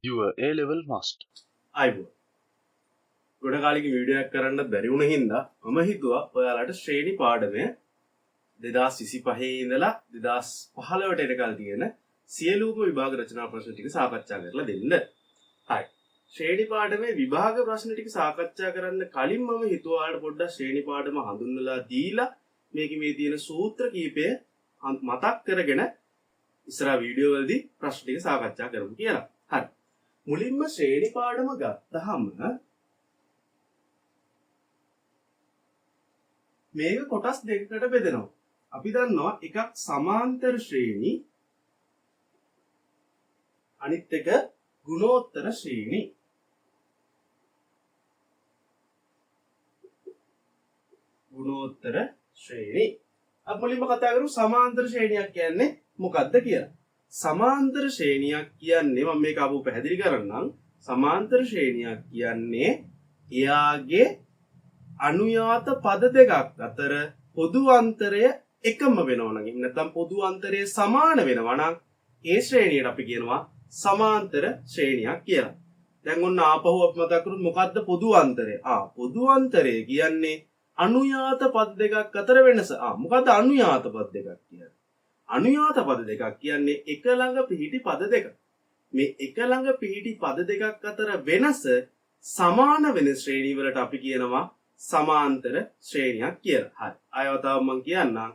Your A-level must. අයිබෝ ගොඩ කාලෙක video එකක් කරන්න බැරි වුණ හින්දා මම හිතුවා ඔයාලට ශ්‍රේණි පාඩමය 2025 ඉඳලා 2015ට එනකල් තියෙන සියලුම විභාග රචනා ප්‍රශ්න ටික සාකච්ඡා කරලා දෙන්න. හරි. ශ්‍රේණි පාඩමේ විභාග ප්‍රශ්න ටික සාකච්ඡා කරන්න කලින් මම හිතුවා ඔයාලට පොඩ්ඩක් ශ්‍රේණි පාඩම හඳුන්වලා දීලා මේකේ මේ තියෙන සූත්‍ර කීපය මතක් කරගෙන ඉස්සරහ වීඩියෝ වලදී ප්‍රශ්න ටික සාකච්ඡා කරමු කියලා. හරි. මුලින්ම ශ්‍රේණි පාඩම ගත්තහම මේක කොටස් දෙකකට බෙදෙනවා. අපි දන්නවා එකක් සමාන්තර ශ්‍රේණි අනිත් එක ගුණෝත්තර ශ්‍රේණි. ගුණෝත්තර ශ්‍රේණි. අපි මුලින්ම කතා කරමු සමාන්තර ශ්‍රේණියක් කියන්නේ මොකක්ද කියලා. සමාන්තර ශ්‍රේණියක් කියන්නේ මම මේක ආපහු පැහැදිලි කරන්නම්. සමාන්තර ශ්‍රේණියක් කියන්නේ එයාගේ අනුයාත පද දෙකක් අතර පොදු අන්තරය එකම වෙනවා නම් නැත්නම් පොදු අන්තරය සමාන වෙනවා නම් ඒ ශ්‍රේණියට අපි කියනවා සමාන්තර ශ්‍රේණියක් කියලා. දැන් ඔන්න ආපහු අපි මතක් කරමු මොකද්ද පොදු අන්තරය? පොදු අන්තරය කියන්නේ අනුයාත පද දෙකක් අතර වෙනස. මොකද්ද අනුයාත පද දෙකක් කියන්නේ? අනුයාත පද දෙකක් කියන්නේ එක ළඟ පිහිටි පද දෙක. මේ එක ළඟ පිහිටි පද දෙකක් අතර වෙනස සමාන වෙන ශ්‍රේණි වලට අපි කියනවා සමාන්තර ශ්‍රේණියක් කියලා. හරි. ආයවතාව මම කියන්නම්.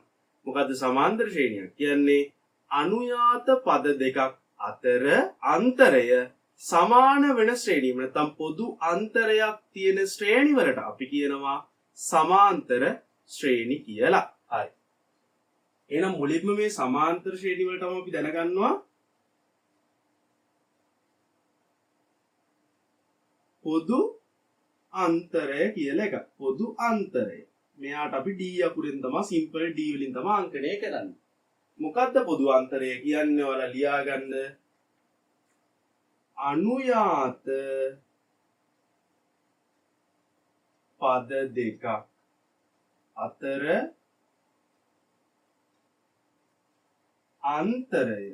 මොකද්ද සමාන්තර ශ්‍රේණියක් කියන්නේ? අනුයාත පද දෙකක් අතර අන්තරය සමාන වෙන ශ්‍රේණිය. නැත්නම් පොදු අන්තරයක් තියෙන ශ්‍රේණි වලට අපි කියනවා සමාන්තර ශ්‍රේණි කියලා. හරි. එහෙනම් මුලින්ම මේ සමාන්තර ශ්‍රේණි වලටම අපි දැනගන්නවා පොදු අන්තරය කියලා එකක්. පොදු අන්තරය. මෙයාට අපි D අකුරෙන් තමයි සිම්පල් D වලින් තමයි අංකණය කරන්නේ. මොකද්ද පොදු අන්තරය කියන්නේ? ඔයාලා ලියාගන්න. අනුයාත පද දෙකක් අතර අන්තරය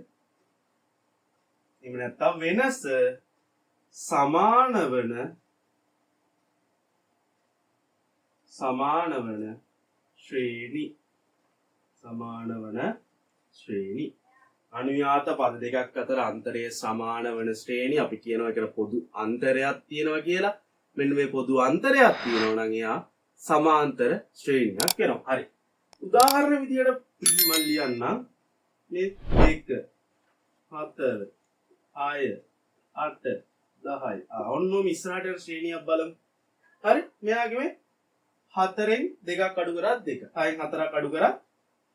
එහෙම නැත්නම් වෙනස සමාන වන ශ්‍රේණි. සමාන වන ශ්‍රේණි. අනුයාත පද දෙකක් අතර අන්තරය සමාන වන ශ්‍රේණි අපි කියනවා ඒකට පොදු අන්තරයක් තියෙනවා කියලා. මෙන්න මේ පොදු අන්තරයක් තියෙනවා නම් එයා සමාන්තර ශ්‍රේණියක් වෙනවා. හරි. උදාහරණ විදියට මම ලියන්නම්. මේ 2 4 6 8 10 ඔන්නෝම ඉස්සරහට යන ශ්‍රේණියක් බලමු. හරි. මෙයාගේ මේ 4න් 2ක් අඩු කරා 2. 6න් 4ක් අඩු කරා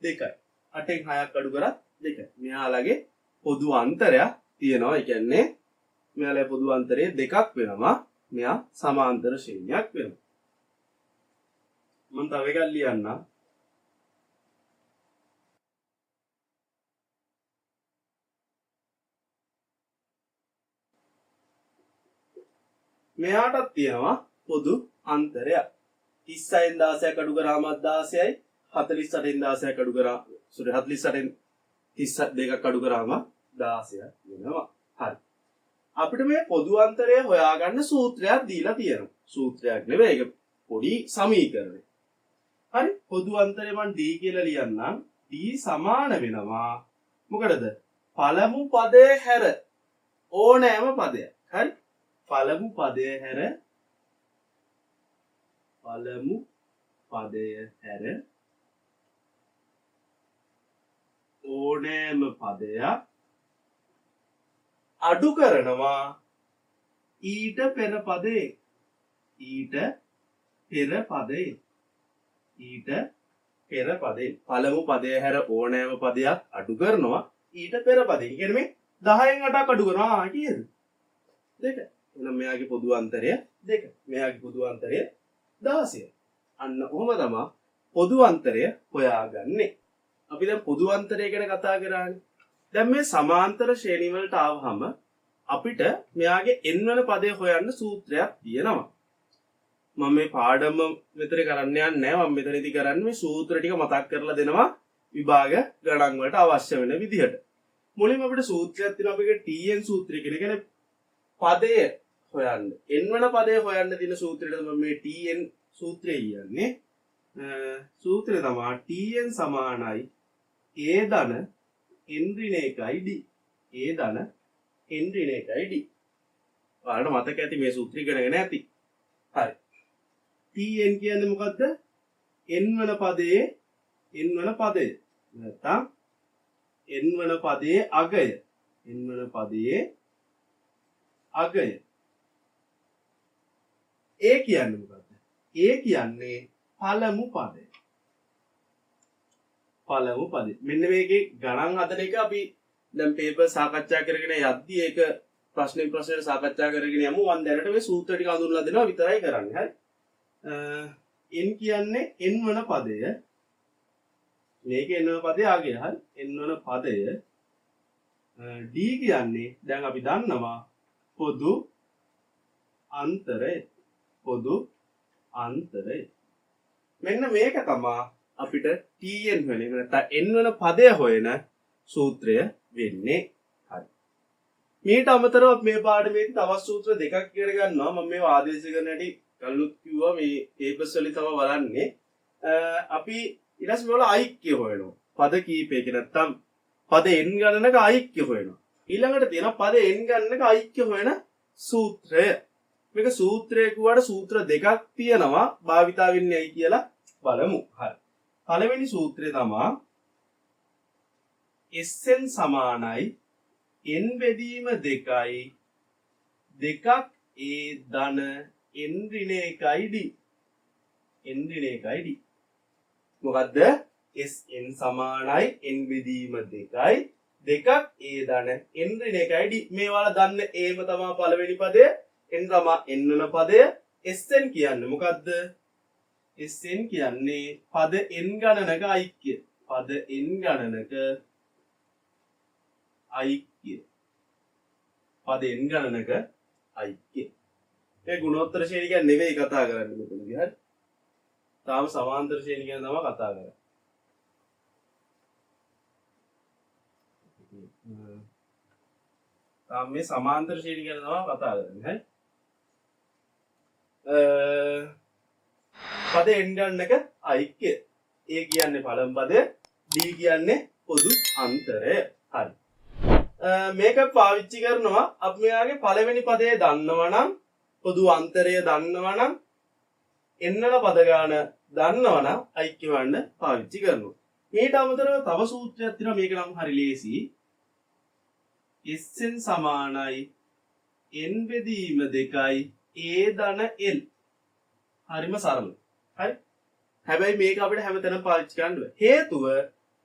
2යි. 8න් 6ක් අඩු කරා 2යි. මෙයාලගේ පොදු අන්තරයක් තියෙනවා. ඒ කියන්නේ මෙයාලගේ පොදු අන්තරය 2ක් වෙනවා. මෙයා සමාන්තර ශ්‍රේණියක් වෙනවා. මම තව එකක් ලියන්නම්. මෙයාටත් තියෙනවා පොදු අන්තරයක්. 36න් 16ක් අඩු කරාම 16යි 48න් 16ක් අඩු කරා 48න් 32ක් අඩු කරාම 16ක් වෙනවා. හරි. අපිට මේ පොදු අන්තරය හොයාගන්න සූත්‍රයක් දීලා තියෙනවා. සූත්‍රයක් නෙවෙයි ඒක පොඩි සමීකරණයක්. හරි. පොදු අන්තරය මම D කියලා ලියන්නම්. D සමාන වෙනවා මොකටද? පළමු පදය හැර ඕනෑම පදයක්. හරි. පළමු පදය හැර ඕනෑම පදයක් අඩු කරනවා ඊට පෙර පදේ. පළමු පදය හැර ඕනෑම පදයක් අඩු කරනවා ඊට පෙර පදේ. කියන්නේ මේ 10න් 8ක් අඩු කරනවා කීයද? 2. එහෙනම් මෙයාගේ පොදු අන්තරය 2. මෙයාගේ පොදු අන්තරය 16. අන්න ඔහොම තමයි පොදු අන්තරය හොයාගන්නේ. අපි දැන් පොදු අන්තරය ගැන කතා කරානේ. දැන් මේ සමාන්තර ශ්‍රේණි වලට ආවහම අපිට මෙයාගේ n වෙන පදය හොයන්න සූත්‍රයක් තියෙනවා. මම මේ පාඩම මෙතන කරන්න යන්නේ නැහැ. මම මෙතනදී කරන්නේ මේ සූත්‍ර ටික මතක් කරලා දෙනවා විභාග ගණන් වලට අවශ්‍ය වෙන විදිහට. මුලින්ම අපිට සූත්‍රයක් තියෙනවා. අපිට TN සූත්‍රය කියන පදය හොයන්න n වන පදය හොයන්න තියෙන සූත්‍රයට තමයි මේ tn සූත්‍රය කියන්නේ. සූත්‍රය තමයි tn සමානයි a ධන n ඍණ 1යි d. a ධන n ඍණ 1යි d. ඔයාලට මතක ඇති මේ සූත්‍රය ඉගෙනගෙන ඇති. හරි. tn කියන්නේ මොකද්ද? n වන පදයේ n වන පදය. නැත්නම් n වන පදයේ අගය. n වන පදයේ අගය. a කියන්නේ මොකද්ද? a කියන්නේ පළමු පදය. පළමු පදය. මෙන්න මේකේ ගණන් හදන එක අපි දැන් පේපර් සාකච්ඡා කරගෙන යද්දී ඒක ප්‍රශ්නෙන් ප්‍රශ්නයට සාකච්ඡා කරගෙන යමු. මම දැනට මේ සූත්‍ර ටික අඳුන්ලා දෙනවා විතරයි කරන්නේ. හරි. n කියන්නේ n වන පදය. මේක n වන පදයේ අගය. හරි. n වන පදය. d කියන්නේ දැන් අපි දන්නවා පොදු අන්තරය. පොදු අන්තරය. මෙන්න මේක තමයි අපිට tn වෙන්නේ නැත්නම් n වන පදය හොයන සූත්‍රය වෙන්නේ. හරි. මේට අමතරව මේ පාඩමේදී තවත් සූත්‍ර දෙකක් ඉගෙන ගන්නවා. මම මේවා ආදේශ කරන හැටි කලිනුත් කිව්වා මේ පේපර්ස් වලින් තමයි බලන්නේ. අපි ඊට පස්සේ මේවල ඓක්‍ය හොයනවා. පද කීපයක නැත්නම් පද n ගණනක ඓක්‍ය හොයනවා. ඊළඟට තියෙනවා පද n ගණනක ඓක්‍ය හොයන සූත්‍රය. මේක සූත්‍රය කියුවාට සූත්‍ර දෙකක් තියෙනවා. භාවිතා වෙන්නේ ඇයි කියලා බලමු. හරි. පළවෙනි සූත්‍රය තමයි Sn සමානයි n බෙදීම 2යි 2ක් a ධන n ඍණ 1යි d. n ඍණ 1යි d. මොකද්ද? Sn සමානයි n බෙදීම 2යි 2ක් a ධන n ඍණ 1යි d. මේවාලා දන්න aම තමයි පළවෙනි පදය. n තමයි n වන පදය. Sn කියන්නේ මොකද්ද? Sn කියන්නේ පද n ගණනක ඓක්‍ය. පද n ගණනක ඓක්‍ය. පද n ගණනක ඓක්‍ය. මේ ගුණෝත්තර ශ්‍රේණිය ගැන නෙවෙයි කතා කරන්නේ මෙතනදී. හරි. තාම සමාන්තර ශ්‍රේණිය ගැන තමයි කතා කරන්නේ. තාම මේ සමාන්තර ශ්‍රේණිය ගැන තමයි කතා කරන්නේ. හරි. පද n ගණනක ඓක්‍ය. a කියන්නේ පළමු පදය, d කියන්නේ පොදු අන්තරය. හරි. මේක පාවිච්චි කරනවා අපි මෙයාගේ පළවෙනි පදය දන්නවනම්, පොදු අන්තරය දන්නවනම්, n වල පද ගාන දන්නවනම් ඓක්‍ය වන්න පාවිච්චි කරනවා. මේට අමතරව තව සූත්‍රයක් තියෙනවා. මේක නම් හරි ලේසි. Sn සමානයි n බෙදීම 2යි a ධන l. හරිම සරලයි. හරි. හැබැයි මේක අපිට හැමතැනම පාවිච්චි කරන්න බෑ. හේතුව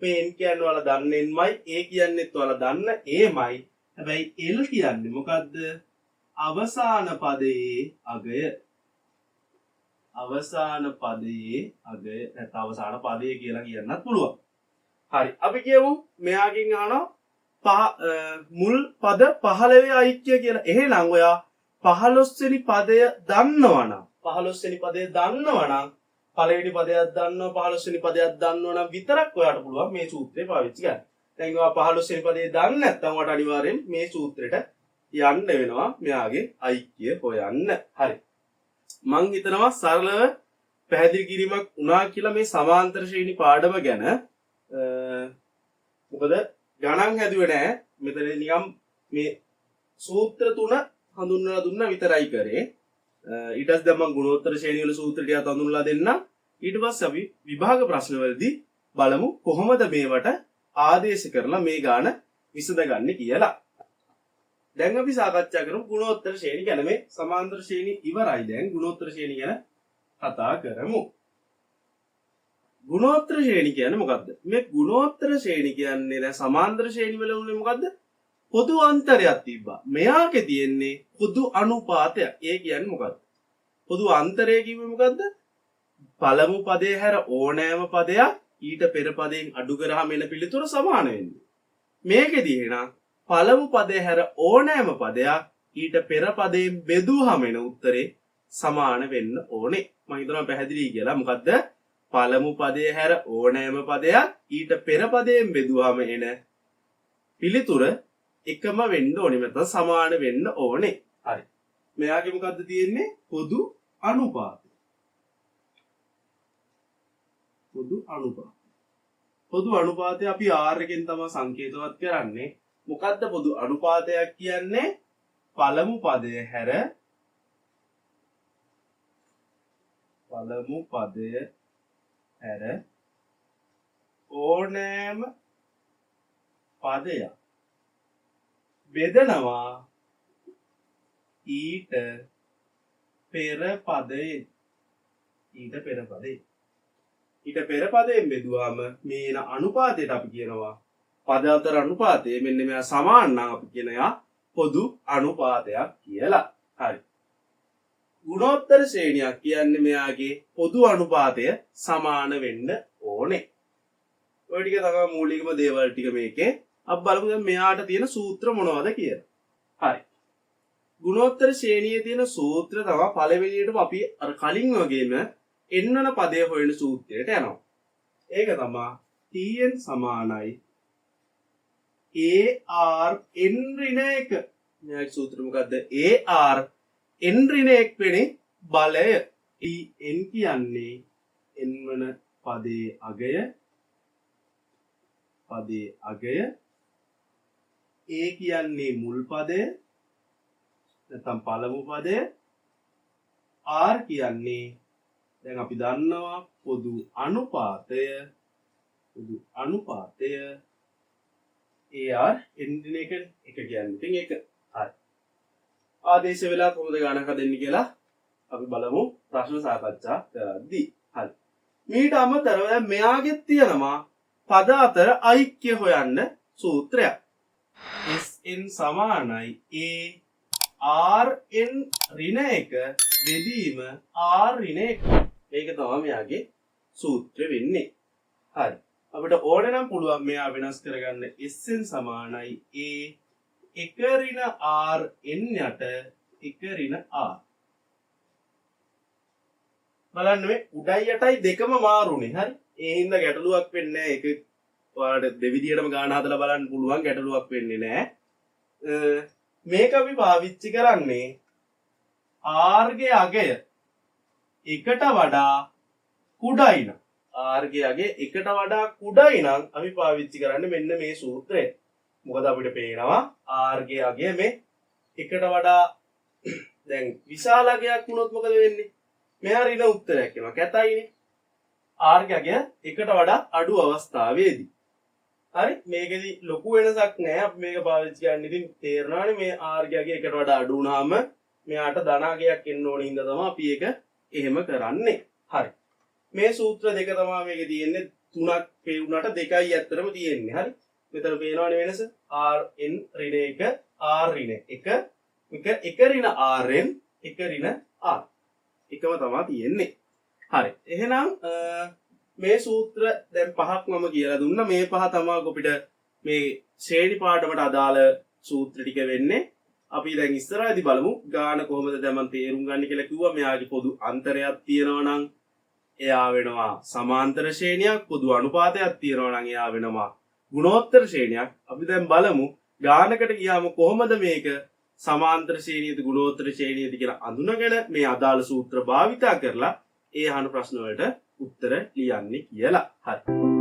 මේ n කියන්නේ ඔයාලා දන්න nමයි, a කියන්නේත් ඔයාලා දන්න aමයි. හැබැයි l කියන්නේ මොකද්ද? අවසාන පදයේ අගය. අවසාන පදයේ අගය. නැත්නම් අවසාන පදයේ කියලා කියන්නත් පුළුවන්. හරි. අපි කියමු මෙයාගෙන් අහනවා මුල් පද 15 ඓක්‍ය කියලා. එහෙනම් ඔයා 15 වෙනි පදය දන්නවනම්, 15 වෙනි පදය දන්නවනම්, පළවෙනි පදයක් දන්නවා, 15 වෙනි පදයක් දන්නවනම් විතරක් ඔයාට පුළුවන් මේ සූත්‍රය පාවිච්චි කරන්න. දැන් ඔයා 15 වෙනි පදේ දන්නේ නැත්නම් ඔයාට අනිවාර්යෙන් මේ සූත්‍රෙට යන්න වෙනවා මෙයාගේ ඓක්‍ය හොයන්න. හරි. මං හිතනවා සරලව පැහැදිලි කිරීමක් වුණා කියලා මේ සමාන්තර ශ්‍රේණි පාඩම ගැන. මොකද ගණන් හැදුවේ නැහැ. මෙතන නිකම් මේ සූත්‍ර තුන හඳුන්වලා දුන්නා විතරයි කරේ. ඊට පස්සේ දැන් මම ගුණෝත්තර ශ්‍රේණිය වල සූත්‍ර ටික හඳුන්වලා දෙන්නම්. ඊට පස්සේ අපි විභාග ප්‍රශ්න වලදී බලමු කොහොමද මේවට ආදේශ කරලා මේ ගාන විසඳගන්නේ කියලා. දැන් අපි සාකච්ඡා කරමු ගුණෝත්තර ශ්‍රේණි ගැන. මේ සමාන්තර ශ්‍රේණි ඉවරයි. දැන් ගුණෝත්තර ශ්‍රේණි ගැන කතා කරමු. ගුණෝත්තර ශ්‍රේණි කියන්නේ මොකද්ද? මේ ගුණෝත්තර ශ්‍රේණි කියන්නේ දැන් සමාන්තර ශ්‍රේණි වල උනේ මොකද්ද? පොදු අන්තරයක් තිබ්බා. මෙයාගේ තියෙන්නේ පොදු අනුපාතයක්. ඒ කියන්නේ මොකද්ද? පොදු අන්තරය කිව්වේ මොකද්ද? පළමු පදයේ හැර ඕනෑම පදයක් ඊට පෙර පදයෙන් අඩු කරාම එන පිළිතුර සමාන වෙන්නේ. මේකෙදී එහෙනම් පළමු පදයේ හැර ඕනෑම පදයක් ඊට පෙර පදයෙන් බෙදුවාම එන උත්තරේ සමාන වෙන්න ඕනේ. මම හිතනවා පැහැදිලි කියලා. මොකද්ද? පළමු පදයේ හැර ඕනෑම පදයක් ඊට පෙර පදයෙන් බෙදුවාම එන පිළිතුර එකම වෙන්න ඕනේ. නැත්නම් සමාන වෙන්න ඕනේ. හරි. මෙයාගේ මොකද්ද තියෙන්නේ? පොදු අනුපාතය. පොදු අනුපාතය. පොදු අනුපාතය අපි R එකෙන් තමයි සංකේතවත් කරන්නේ. මොකද්ද පොදු අනුපාතයක් කියන්නේ? පළමු පදය හැර ඕනෑම පදයක් බෙදනවා ඊට පෙර පදයෙන්. ඊට පෙර පදයෙන් බෙදුවාම මේ එන අනුපාතයට අපි කියනවා පද අතර අනුපාතය. මෙන්න මෙයා සමාන නම් අපි කියනවා පොදු අනුපාතයක් කියලා. හරි. ගුණෝත්තර ශ්‍රේණියක් කියන්නේ මෙයාගේ පොදු අනුපාතය සමාන වෙන්න ඕනේ. ඔය ටික තමයි මූලිකම දේවල් ටික මේකේ. අපි බලමු දැන් මෙයාට තියෙන සූත්‍ර මොනවද කියලා. හරි. ගුණෝත්තර ශ්‍රේණියේ තියෙන සූත්‍ර තමයි පළවෙනියටම අපි අර කලින් වගේම එන්නන පදය හොයන සූත්‍රයට යනවා. ඒක තමයි tn සමානයි ar n ඍණ 1. මෙයාගේ සූත්‍රය මොකද්ද? ar n ඍණ 1 වෙනි බලය. n කියන්නේ n වන පදයේ අගය. a කියන්නේ මුල් පදය. නැත්නම් පළමු පදය. r කියන්නේ දැන් අපි දන්නවා පොදු අනුපාතය. ar n ඍණ 1 කියන්නේ. ඉතින් ඒක හරි. ආදේශ වෙලා කොහොමද ගණන් හදන්නේ කියලා අපි බලමු ප්‍රශ්න සාකච්ඡා කරද්දී. හරි. මීට අමතරව දැන් මෙයාගෙත් තියෙනවා පද අතර ඓක්‍ය හොයන්න සූත්‍රයක්. Sn සමානයි arn ඍණ 1 බෙදීම r ඍණ 1. මේක තමයි මෙයාගේ සූත්‍රය වෙන්නේ. හරි. අපිට ඕන නම් පුළුවන් මෙයා වෙනස් කරගන්න. Sn සමානයි a 1 ඍණ r n යට 1 ඍණ r. බලන්න මේ උඩයි යටයි දෙකම මාරුනේ. හරි. ඒ හින්දා ගැටලුවක් වෙන්නේ නැහැ. ඒක ඔයාලට දෙවිදියටම ගාන හදලා බලන්න පුළුවන්. ගැටලුවක් වෙන්නේ නැහැ. මේක අපි පාවිච්චි කරන්නේ r ගේ අගය එකට වඩා කුඩයි නම්. r ගේ අගය එකට වඩා කුඩයි නම් අපි පාවිච්චි කරන්නේ මෙන්න මේ සූත්‍රය. මොකද අපිට පේනවා r ගේ අගය මේ එකට වඩා දැන් විශාල අගයක් වුණොත් මොකද වෙන්නේ? මෙහා ඍණ උත්තරයක් එනවා. කැතයිනේ. r ගේ අගය එකට වඩා අඩු අවස්ථාවේදී. හරි. මේකෙදි ලොකු වෙනසක් නැහැ. අපි මේක පාවිච්චි කරන්නේ. ඉතින් තේරෙනවානේ මේ r ගේ අගය එකට වඩා අඩු වුණාම මෙයාට ධන අගයක් එන්න ඕන හින්දා තමයි අපි ඒක එහෙම කරන්නේ. හරි. මේ සූත්‍ර දෙක තමයි මේකේ තියෙන්නේ. තුනක් පෙවුනට දෙකයි ඇත්තටම තියෙන්නේ. හරි. මෙතන පේනවනේ වෙනස. rn ඍණ 1 r ඍණ 1 1 ඍණ rn 1 ඍණ r. එකම තමයි තියෙන්නේ. හරි. එහෙනම් මේ සූත්‍ර දැන් පහක් මම කියලා දුන්නා. මේ පහ තමයි අපිට මේ ශ්‍රේණි පාඩමට අදාළ සූත්‍ර ටික වෙන්නේ. අපි දැන් ඉස්සරහදී බලමු ගාන කොහොමද දැන් මම තේරුම් ගන්න කියලා කිව්වා. මෙයාගේ පොදු අන්තරයක් තියෙනවා නම් එයා වෙනවා සමාන්තර ශ්‍රේණියක්. පොදු අනුපාතයක් තියෙනවා නම් එයා වෙනවා ගුණෝත්තර ශ්‍රේණියක්. අපි දැන් බලමු ගානකට ගියාම කොහොමද මේක සමාන්තර ශ්‍රේණියද ගුණෝත්තර ශ්‍රේණියද කියලා අඳුනගෙන මේ අදාළ සූත්‍ර භාවිතා කරලා ඒ අහන ප්‍රශ්න වලට උත්තර ලියන්නේ කියලා. හරි.